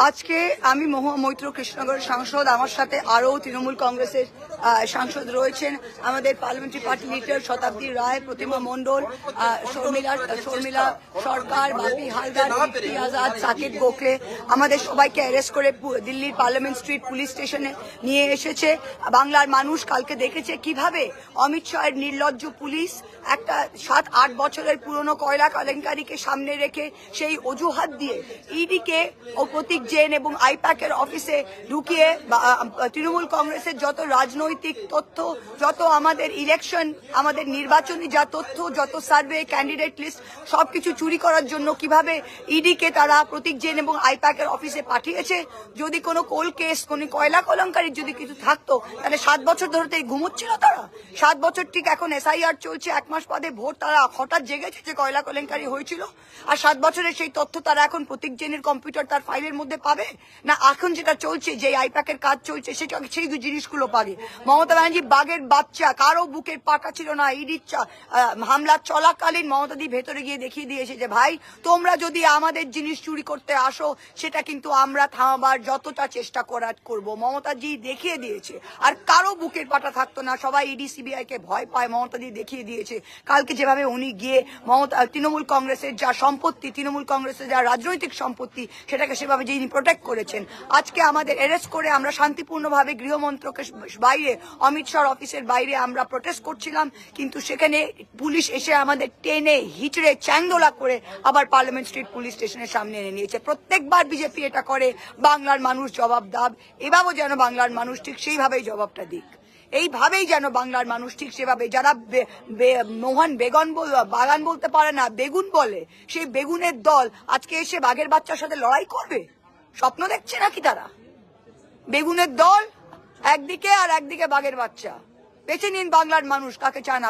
আজকে আমি মহুয়া মৈত্র কৃষ্ণনগরের সাংসদ, আমার সাথে আরও তৃণমূল কংগ্রেসের সাংসদ রয়েছেন, আমাদের পার্লামেন্টারি পার্টি লিডার শতাব্দী রায়, প্রতিমা মণ্ডল, শর্মিলা সরকার, বাপি হালদার, দীপ্তি আজাদ, সাকিব গোখলে। আমাদের সবাইকে অ্যারেস্ট করে দিল্লির পার্লামেন্ট স্ট্রিট পুলিশ স্টেশনে নিয়ে এসেছে। বাংলার মানুষ কালকে দেখেছে কিভাবে অমিত শাহের নির্লজ্জ পুলিশ একটা 7-8 বছরের পুরনো কয়লা কেলেঙ্কারিকে সামনে রেখে সেই অজুহাত দিয়ে ইডিকে ও প্রতীক জেন এবং আইপ্যাকের অফিসে ঢুকিয়ে তৃণমূল কংগ্রেসের যত রাজনৈতিক তথ্য, যত আমাদের ইলেকশন, আমাদের নির্বাচনী যা তথ্য, যত সার্ভে, ক্যান্ডিডেট লিস্ট সবকিছু চুরি করার জন্য কিভাবে ইডিকে তারা প্রতীক জেন এবং আইপ্যাকের অফিসে পাঠিয়েছে। যদি কোনো কোল কেস, কোনো কয়লা কেলেঙ্কারির যদি কিছু থাকতো তাহলে 7 বছর ধরে তো ঘুমোচ্ছিল তারা। 7 বছর ঠিক এখন এসআইআর চলছে, 1 মাস বাদে ভোট, তারা হঠাৎ জেগেছে যে কয়লা কেলেঙ্কারি হয়েছিল। আর 7 বছরের সেই তথ্য তারা এখন প্রতীক জেনের কম্পিউটার তার ফাইলের মধ্যে পাবে না? এখন যেটা চলছে, যে আইপ্যাকের কাজ চলছে, সেটা সেই জিনিসগুলো পাবে। মমতা ব্যানার্জি বাঘের বাচ্চা, কারো বুকের পাকা ছিল না। ইডির হামলা চলাকালীন মমতাদি ভেতরে গিয়ে দেখিয়ে দিয়েছে যে ভাই, তোমরা যদি আমাদের জিনিস চুরি করতে আসো, সেটা কিন্তু আমরা থামাবার যতটা চেষ্টা করবো। মমতাজি দেখিয়ে দিয়েছে। আর কারো বুকের পাটা থাকতো না, সবাই ইডি সিবিআই কে ভয় পায়। মমতাদি দেখিয়ে দিয়েছে কালকে যেভাবে উনি গিয়ে তৃণমূল কংগ্রেসের যা সম্পত্তি, তৃণমূল কংগ্রেসের যা রাজনৈতিক সম্পত্তি, সেটাকে সেভাবে যিনি প্রোটেক্ট করেছেন। আজকে আমাদের অ্যারেস্ট করে আমরা শান্তিপূর্ণভাবে গৃহমন্ত্রকের বাইরে, অমিত শাহর অফিসের বাইরে আমরা প্রোটেস্ট করছিলাম, কিন্তু সেখানে পুলিশ এসে আমাদের টেনে হিচড়ে চ্যাংদোলা করে আবার পার্লামেন্ট স্ট্রিট পুলিশ স্টেশনের সামনে এনে নিয়েছে। প্রত্যেকবার বিজেপি এটা করে, বাংলার মানুষ জবাব দাব। এভাবেও যেন বাংলার মানুষ ঠিক সেইভাবেই জবাবটা দিক। এইভাবেই যেন বাংলার মানুষ ঠিক সেভাবে, যারা মোহন বাগান বলতে পারে না, বেগুন বলে, সেই বেগুনের দল আজকে এসে বাঘের বাচ্চার সাথে লড়াই করবে। স্বপ্ন দেখছে নাকি তারা? বেগুনের দল একদিকে আর একদিকে বাঘের বাচ্চা। বেছে নিন বাংলার মানুষ কাকে চান।